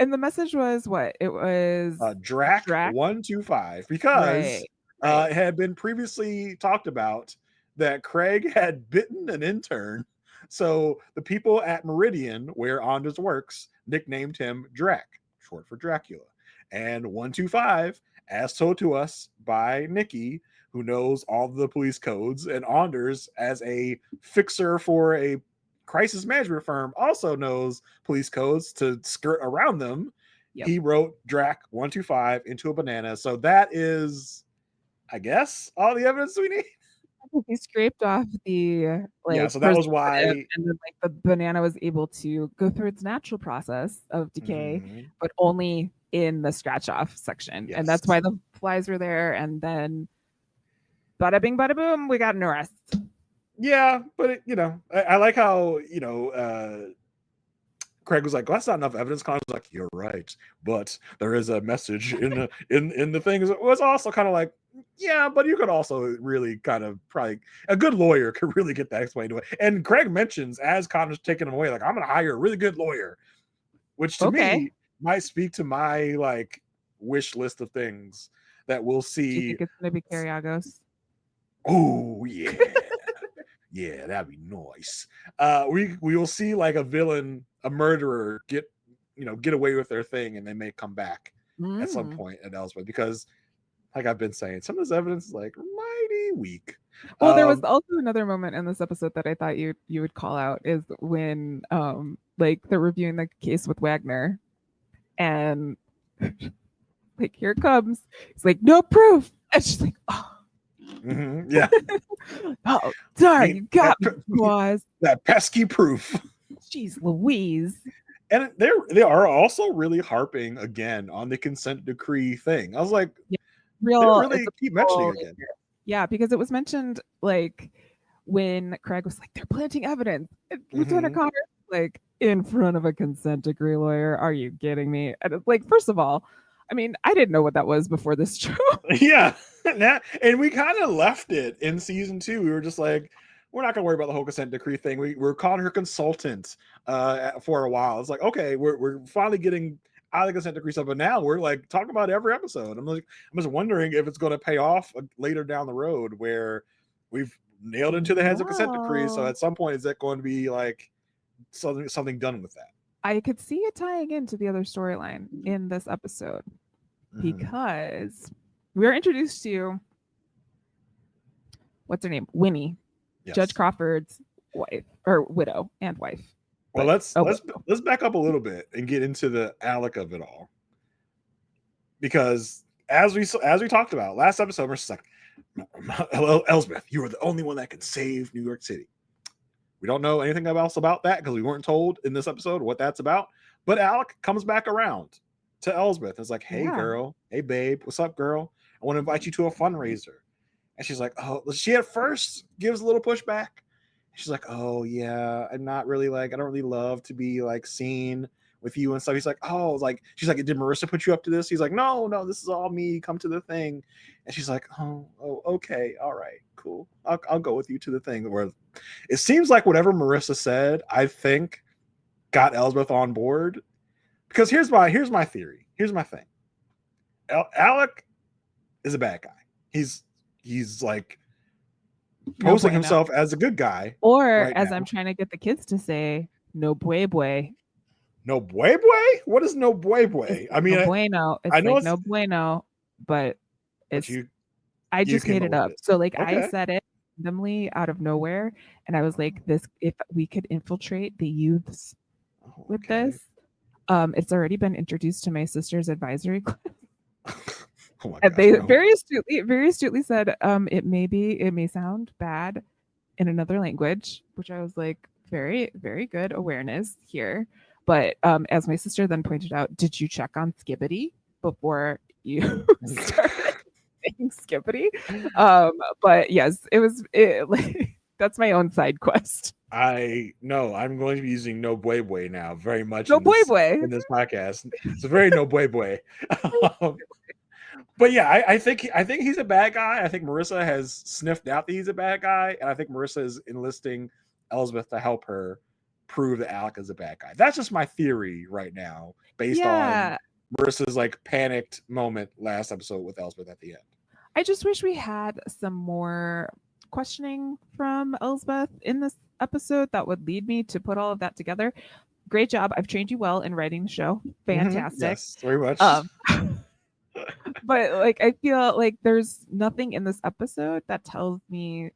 And the message was what? It was Drac 125, because it had been previously talked about that Craig had bitten an intern. So the people at Meridian, where Anders works, nicknamed him Drac, short for Dracula. And 125, as told to us by Nikki, who knows all the police codes, and Anders, as a fixer for a crisis management firm, also knows police codes to skirt around them. Yep. He wrote Drac 125 into a banana. So that is, I guess, all the evidence we need. He scraped off the so that was why, and then the banana was able to go through its natural process of decay, but only in the scratch off section. Yes. And that's why the flies were there. And then bada bing, bada boom, we got an arrest. Yeah, but I like how Craig was like, well, that's not enough evidence. Connor's like, you're right, but there is a message in the in the things. It was also kind of like, yeah, but you could also really kind of probably, a good lawyer could really get that explained away. And Craig mentions, as Connor's taking him away, like, I'm gonna hire a really good lawyer, which to me might speak to my like wish list of things that we'll see. Do you think it's gonna be Cariagos? Oh yeah. Yeah, that'd be nice. We will see like a villain, a murderer get away with their thing, and they may come back at some point at Elsbeth, because like I've been saying, some of this evidence is like mighty weak. Well, there was also another moment in this episode that I thought you would call out, is when like they're reviewing the case with Wagner, and like here it comes. It's like no proof. And she's like, oh. Mm-hmm. Yeah. Oh, sorry, you got me, boys. That pesky proof. Jeez Louise. And they are also really harping again on the consent decree thing. I was like, they really keep mentioning it again. Yeah, because it was mentioned like when Craig was like, they're planting evidence. And Lieutenant Connor, like, in front of a consent decree lawyer. Are you kidding me? And it's like, first of all, I mean, I didn't know what that was before this show. Yeah. And we kind of left it in season 2. We were just like, we're not going to worry about the whole consent decree thing. We're calling her consultant for a while. It's like, okay, we're finally getting out of the consent decree stuff, but now we're like talking about every episode. I'm just wondering if it's going to pay off later down the road, where we've nailed into the heads of consent decree. So at some point, is that going to be like something done with that? I could see it tying into the other storyline in this episode, because we're introduced to, what's her name? Winnie, yes. Judge Crawford's wife, or widow and wife. Well, let's back up a little bit and get into the Alec of it all, because as we talked about last episode, Marissa's like, Elsbeth, you are the only one that can save New York City. We don't know anything else about that because we weren't told in this episode what that's about. But Alec comes back around to Elsbeth. It's like, hey, girl. Hey, babe. What's up, girl? I want to invite you to a fundraiser. And she's like, oh, she at first gives a little pushback. She's like, oh, yeah, I'm not really like, I don't really love to be like seen with you and stuff. He's like, oh, like, she's like, did Marissa put you up to this? He's like, no, this is all me. Come to the thing. And she's like, oh, okay. All right, cool. I'll go with you to the thing. Where it seems like whatever Marissa said, I think got Elsbeth on board, because here's my theory. Here's my thing. Alec is a bad guy. He's like posing himself as a good guy, or as I'm trying to get the kids to say, no boy. No boy? What is no boy? I mean, no bueno. It's, I know, like, it's no bueno, but it's I just made it up. So like, okay. I said it randomly out of nowhere, and I was like, this, if we could infiltrate the youths with this, it's already been introduced to my sister's advisory class. Oh my gosh, they very astutely said, it may sound bad in another language, which I was like, very, very good awareness here. But as my sister then pointed out, did you check on Skibbity before you started saying Skibbity? But yes, like, that's my own side quest. I'm going to be using no boy now very much. No in this podcast. It's a very no boy. But yeah, I think he's a bad guy. I think Marissa has sniffed out that he's a bad guy, and I think Marissa is enlisting Elsbeth to help her prove that Alec is a bad guy. That's just my theory right now, based on Marissa's like panicked moment last episode with Elsbeth at the end. I just wish we had some more questioning from Elsbeth in this episode that would lead me to put all of that together. Great job. I've trained you well in writing the show. Fantastic. Yes, very much. But like, I feel like there's nothing in this episode that tells me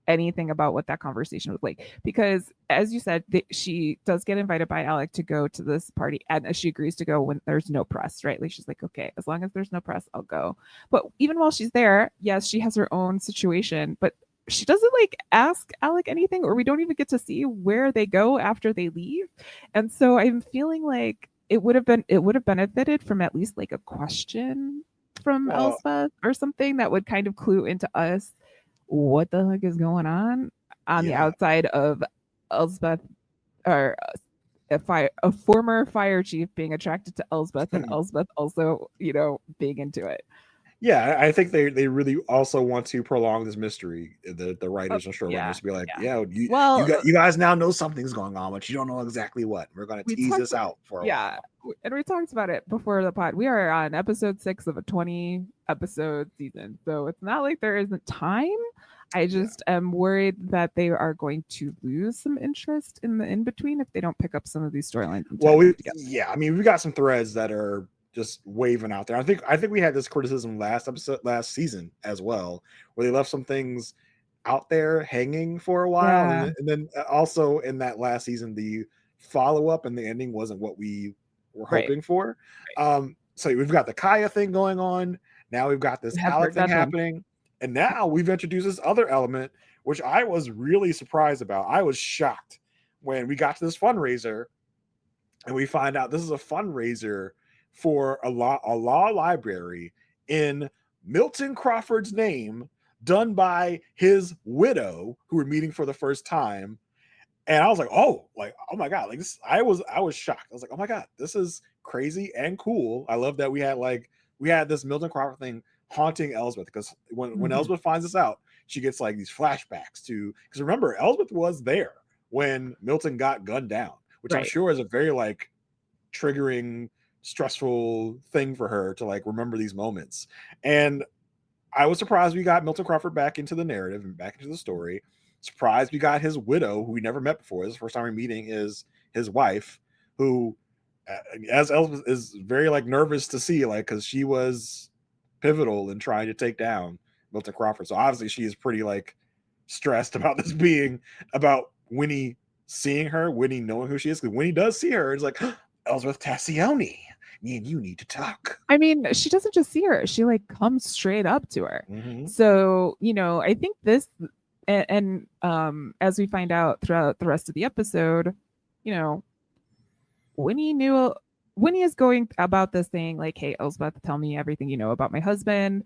anything about what that conversation was like, because as you said, she does get invited by Alec to go to this party, and she agrees to go when there's no press, right? Like, she's like, okay, as long as there's no press, I'll go. But even while she's there, yes, she has her own situation, but she doesn't like ask Alec anything, or we don't even get to see where they go after they leave. And so I'm feeling like it would have benefited from at least like a question from Elsbeth or something that would kind of clue into us what the heck is going on the outside of Elsbeth, or a former fire chief being attracted to Elsbeth, and Elsbeth also, being into it. Yeah, I think they really also want to prolong this mystery. The writers and showrunners to be like, you guys now know something's going on, but you don't know exactly what. We're going to tease this out for a while. And we talked about it before the pod. We are on episode 6 of a 20 episode season, so it's not like there isn't time. I just am worried that they are going to lose some interest in the in-between if they don't pick up some of these storylines and tie them together. Yeah, I mean, we got some threads that are just waving out there. I think we had this criticism last season as well, where they left some things out there hanging for a while, and then also in that last season, the follow-up and the ending wasn't what we were hoping for. So we've got the Kaya thing going on. Now we've got this Alec thing happening. And now we've introduced this other element, which I was really surprised about. I was shocked when we got to this fundraiser and we find out this is a fundraiser for a law library in Milton Crawford's name, done by his widow, who we're meeting for the first time. And I was like, oh my God, like this, I was shocked. I was like, oh my God, this is crazy and cool. I love that we had this Milton Crawford thing haunting Elsbeth, because when Elsbeth finds this out, she gets like these flashbacks to, because remember, Elsbeth was there when Milton got gunned down, which I'm sure is a very like triggering, stressful thing for her to like remember these moments. And I was surprised we got Milton Crawford back into the narrative and back into the story. Surprised we got his widow, who we never met before. This is the first time we're meeting is his wife, who, as Elsbeth is very like nervous to see, like, because she was pivotal in trying to take down Milton Crawford. So obviously she is pretty like stressed about this being about Winnie seeing her, Winnie knowing who she is. Because Winnie does see her, it's like, Elsbeth Tassioni, me and you need to talk. I mean, she doesn't just see her, she like comes straight up to her. So, you know, I think this and as we find out throughout the rest of the episode, you know, Winnie is going about this thing like, hey, Elsbeth, tell me everything you know about my husband,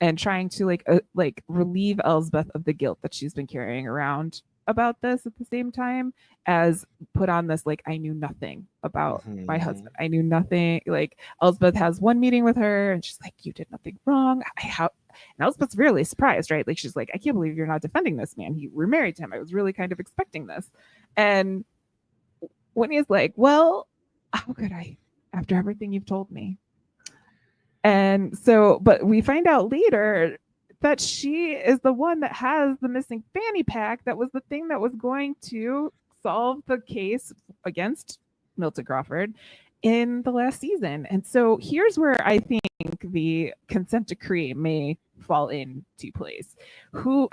and trying to like relieve Elsbeth of the guilt that she's been carrying around about this, at the same time as put on this like, I knew nothing about my husband. I knew nothing. Like, Elsbeth has one meeting with her and she's like, you did nothing wrong. And Elsbeth's really surprised, right? Like, she's like, I can't believe you're not defending this man. We're married to him. I was really kind of expecting this. And Winnie is like, well, how could I, after everything you've told me? And so, but we find out later that she is the one that has the missing fanny pack. That was the thing that was going to solve the case against Milton Crawford in the last season. And so here's where I think the consent decree may fall into place.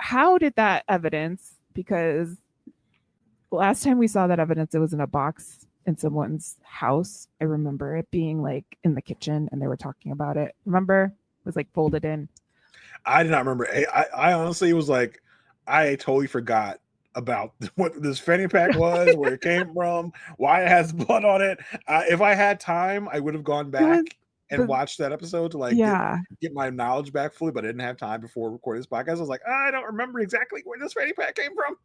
How did that evidence, because last time we saw that evidence, it was in a box in someone's house. I remember it being like in the kitchen and they were talking about it. Remember? It was like folded in. I did not remember. I honestly was like, I totally forgot about what this fanny pack was, where it came from, why it has blood on it. If I had time, I would have gone back and watched that episode to like get my knowledge back fully, but I didn't have time before recording this podcast. I was like, I don't remember exactly where this fanny pack came from.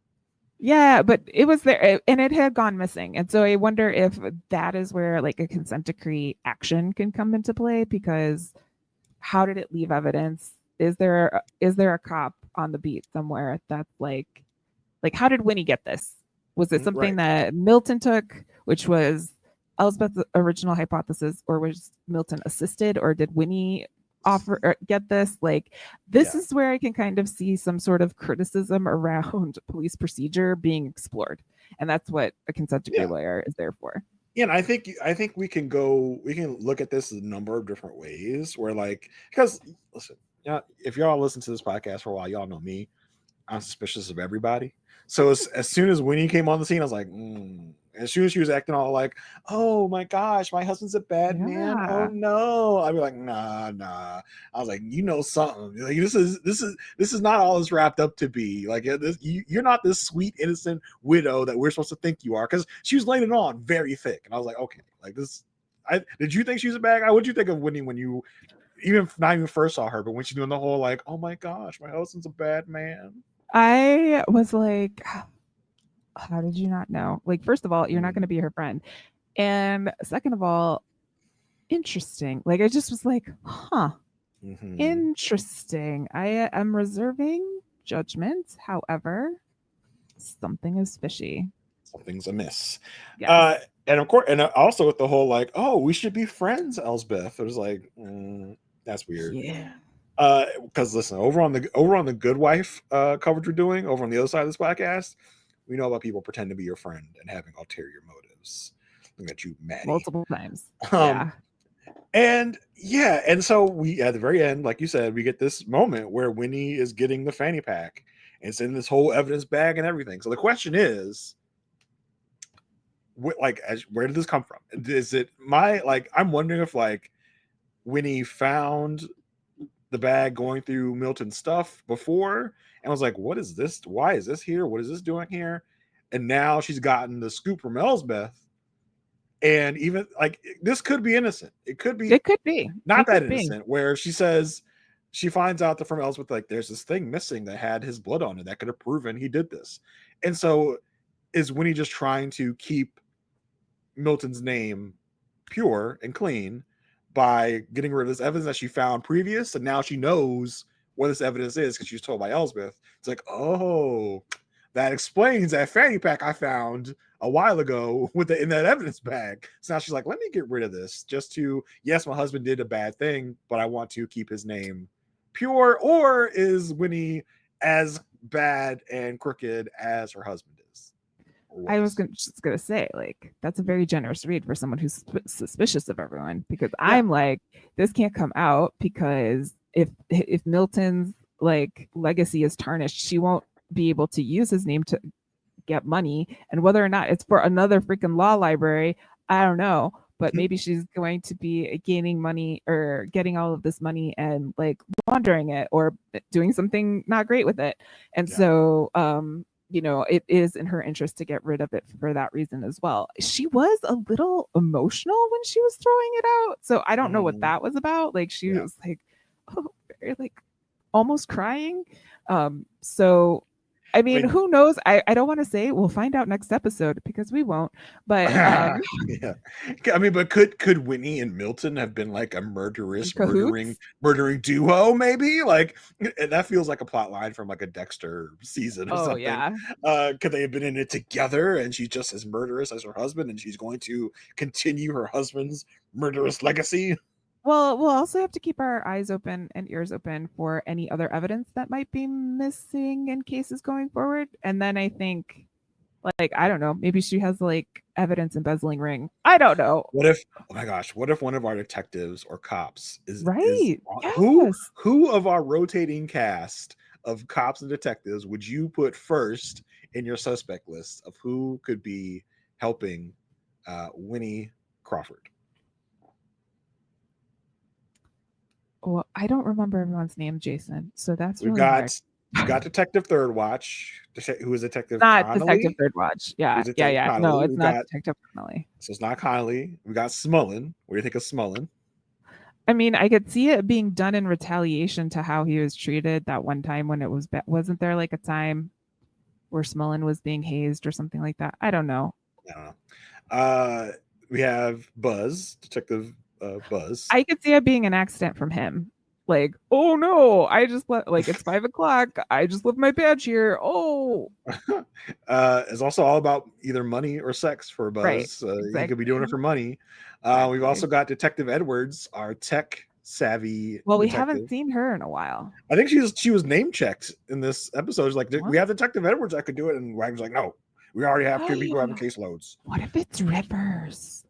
Yeah, but it was there and it had gone missing. And so I wonder if that is where like a consent decree action can come into play, because how did it leave evidence? Is there a cop on the beat somewhere that's like how did Winnie get this? Was it something that Milton took, which was Elsbeth's original hypothesis, or was Milton assisted, or did Winnie offer or get this? Like, this is where I can kind of see some sort of criticism around police procedure being explored, and that's what a consent decree lawyer is there for. Yeah, and I think we can look at this a number of different ways. Where like, because listen, if y'all listen to this podcast for a while, y'all know me. I'm suspicious of everybody. So as soon as Winnie came on the scene, I was like, as soon as she was acting all like, oh my gosh, my husband's a bad man. Oh no. I'd be like, nah. I was like, you know something. Like, this is not all it's wrapped up to be. Like, you're not this sweet, innocent widow that we're supposed to think you are. Because she was laying it on very thick. And I was like, okay, like this. Did you think she was a bad guy? What did you think of Winnie when you not even first saw her, but when she's doing the whole like, oh my gosh, my husband's a bad man? I was like, how did you not know? Like, first of all, you're not going to be her friend. And second of all, interesting. Like, I just was like, interesting. I am reserving judgment. However, something is fishy. Something's amiss. Yes. And of course, and also with the whole like, oh, we should be friends, Elsbeth. It was like, that's weird. Yeah. Because listen, over on the Good Wife coverage we're doing over on the other side of this podcast, we know about people pretending to be your friend and having ulterior motives. Looking at you, Maddie. Multiple times. Yeah. And so we at the very end, like you said, we get this moment where Winnie is getting the fanny pack and it's in this whole evidence bag and everything. So the question is, where did this come from? Is it I'm wondering if Winnie found the bag going through Milton's stuff before and was like, what is this? Why is this here? What is this doing here? And now she's gotten the scoop from Elsbeth. And even this could be innocent. It could be not that innocent, where she says she finds out that from Elsbeth, there's this thing missing that had his blood on it that could have proven he did this. And so is Winnie just trying to keep Milton's name pure and clean by getting rid of this evidence that she found previous, and now she knows what this evidence is because she was told by Elsbeth. It's like, oh, that explains that fanny pack I found a while ago in that evidence bag. So now she's like, let me get rid of this just to, yes, my husband did a bad thing, but I want to keep his name pure. Or is Winnie as bad and crooked as her husband is? I was just gonna say, that's a very generous read for someone who's suspicious of everyone, because I'm like, this can't come out because if Milton's legacy is tarnished, she won't be able to use his name to get money, and whether or not it's for another freaking law library, I don't know, but maybe she's going to be gaining money or getting all of this money and laundering it or doing something not great with it. And so it is in her interest to get rid of it for that reason as well. She was a little emotional when she was throwing it out, so I don't know what that was about. She was very almost crying. So I mean, who knows? I don't want to say. We'll find out next episode because we won't. But I mean, but could Winnie and Milton have been a murderous, murdering duo? Maybe that feels like a plot line from a Dexter season or something. Yeah. Could they have been in it together? And she's just as murderous as her husband, and she's going to continue her husband's murderous legacy. Well, we'll also have to keep our eyes open and ears open for any other evidence that might be missing in cases going forward. And then I think, I don't know, maybe she has evidence embezzling ring. I don't know. What if one of our detectives or cops is right? Who of our rotating cast of cops and detectives would you put first in your suspect list of who could be helping Winnie Crawford? Well, I don't remember everyone's name, Jason. So that's we got Detective Third Watch, who is Detective not Connolly. Detective Third Watch. Yeah. Connolly. No, it's not Detective Connolly. So it's not Connolly. We got Smullen. What do you think of Smullen? I mean, I could see it being done in retaliation to how he was treated that one time when it was wasn't there a time where Smullen was being hazed or something like that? I don't know. We have Buzz, Detective Buzz. I could see it being an accident from him. Oh no, I just left, it's 5 o'clock. I just left my badge here. Oh. It's also all about either money or sex for Buzz. Right. Exactly. He could be doing it for money. Exactly. We've also got Detective Edwards, our tech savvy. Well, we detective. haven't seen her in a while. I think she was name checked in this episode. It's we have Detective Edwards that could do it, and Wagner's like, no, we already have 2 people having caseloads. What if it's Rivers?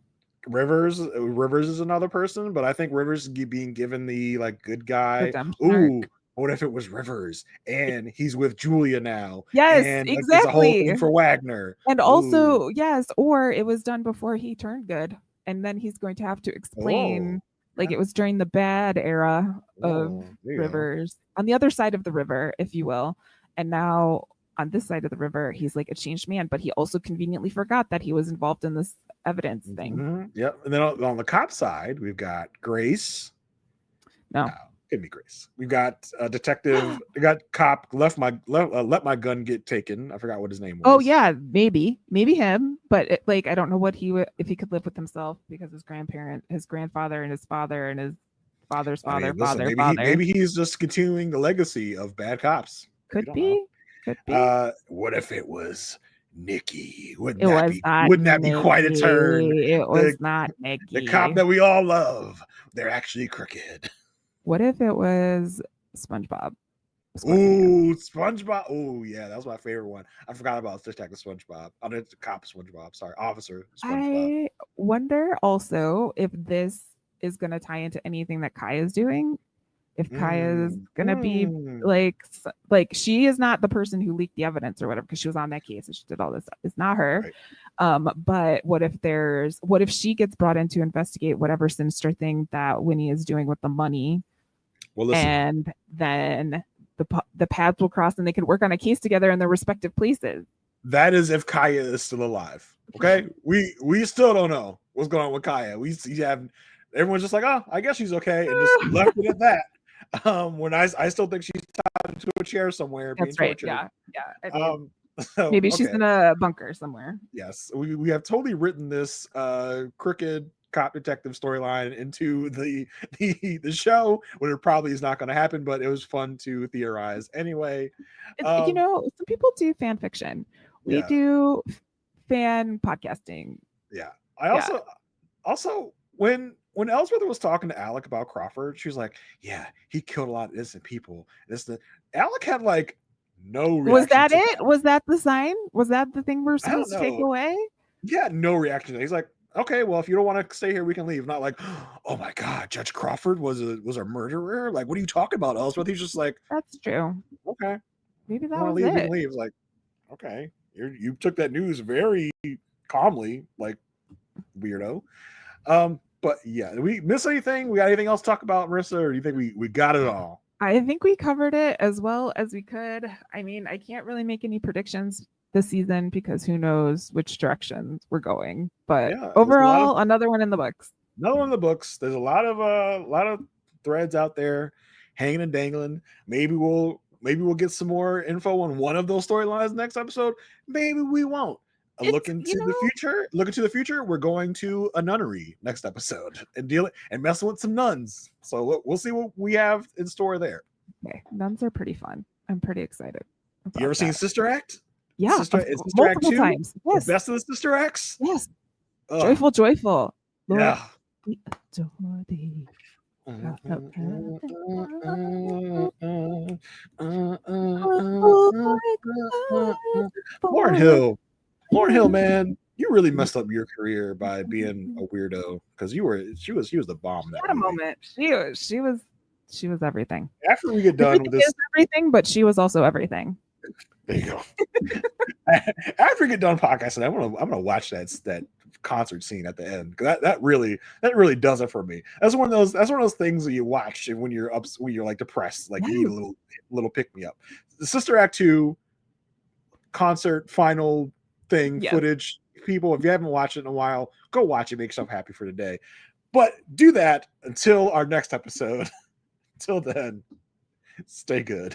Rivers is another person, but I think Rivers being given the good guy. Ooh, what if it was Rivers and he's with Julia now? Yes, and exactly. There's a whole thing for Wagner. And also, yes, or it was done before he turned good, and then he's going to have to explain it was during the bad era of Rivers on the other side of the river, if you will, and now on this side of the river, he's a changed man, but he also conveniently forgot that he was involved in this evidence thing. Mm-hmm. Yep. And then on the cop side, we've got Grace. No, could be Grace. We've got a detective. We got cop let my gun get taken. I forgot what his name was. Oh yeah, maybe him. But I don't know if he could live with himself because his grandfather, and his father, and his father's father, maybe he's just continuing the legacy of bad cops. Could be. What if it was Nikki? Wouldn't that be quite a turn? It was not Nikki. The cop that we all love. They're actually crooked. What if it was SpongeBob. Ooh, SpongeBob. Oh yeah, that was my favorite one. I forgot about Detective SpongeBob. I mean, cop SpongeBob. Sorry, Officer SpongeBob. I wonder also if this is going to tie into anything that Kai is doing. If Kaya is gonna be like she is not the person who leaked the evidence or whatever, because she was on that case and she did all this stuff. It's not her. Right. But what if she gets brought in to investigate whatever sinister thing that Winnie is doing with the money? Well, listen. And then the paths will cross and they could work on a case together in their respective places. That is if Kaya is still alive. Okay, we still don't know what's going on with Kaya. We have everyone's just like, oh, I guess she's okay, and just left it at that. When I still think she's tied into a chair somewhere. That's being tortured. Right. Yeah. I mean, so, maybe she's in a bunker somewhere. Yes, we have totally written this crooked cop detective storyline into the show, when it probably is not going to happen. But it was fun to theorize anyway. Some people do fan fiction. We do fan podcasting. Yeah. I also when Elsbeth was talking to Alec about Crawford, she was like, yeah, he killed a lot of innocent people. Alec had like no reaction. Was that it? Was that the sign? Was that the thing we're supposed to take away? He had no reaction. He's like, okay, well, if you don't want to stay here, we can leave. Not like, oh my God, Judge Crawford was a murderer. Like, what are you talking about, Elsbeth? He's just like, that's true. Okay. Maybe that was it. We can leave. Like, okay. You took that news very calmly, like, weirdo. But yeah, did we miss anything? We got anything else to talk about, Marissa, or do you think we got it all? I think we covered it as well as we could. I mean, I can't really make any predictions this season because who knows which direction we're going. But overall, another one in the books. Another one in the books. There's a lot of threads out there hanging and dangling. Maybe we'll get some more info on one of those storylines next episode. Maybe we won't. Look into the future. We're going to a nunnery next episode and messing with some nuns. So we'll see what we have in store there. Okay, nuns are pretty fun. I'm pretty excited. You ever seen Sister Act? Yeah, Sister Act 2? Times. Yes. The best of the Sister Acts? Yes. Joyful. Lord, yeah. Lauryn Hill, man, you really messed up your career by being a weirdo, because she was the bomb. That at a moment, she was everything. After we get done with this, everything, but she was also everything. There you go. After we get done podcasting, I'm gonna watch that concert scene at the end, because that really does it for me. That's one of those things that you watch when you're like depressed, like you need a little pick me up. The Sister Act 2 concert final thing footage. People, if you haven't watched it in a while, go watch it. Make yourself happy for today. But do that until our next episode. Till then, stay good.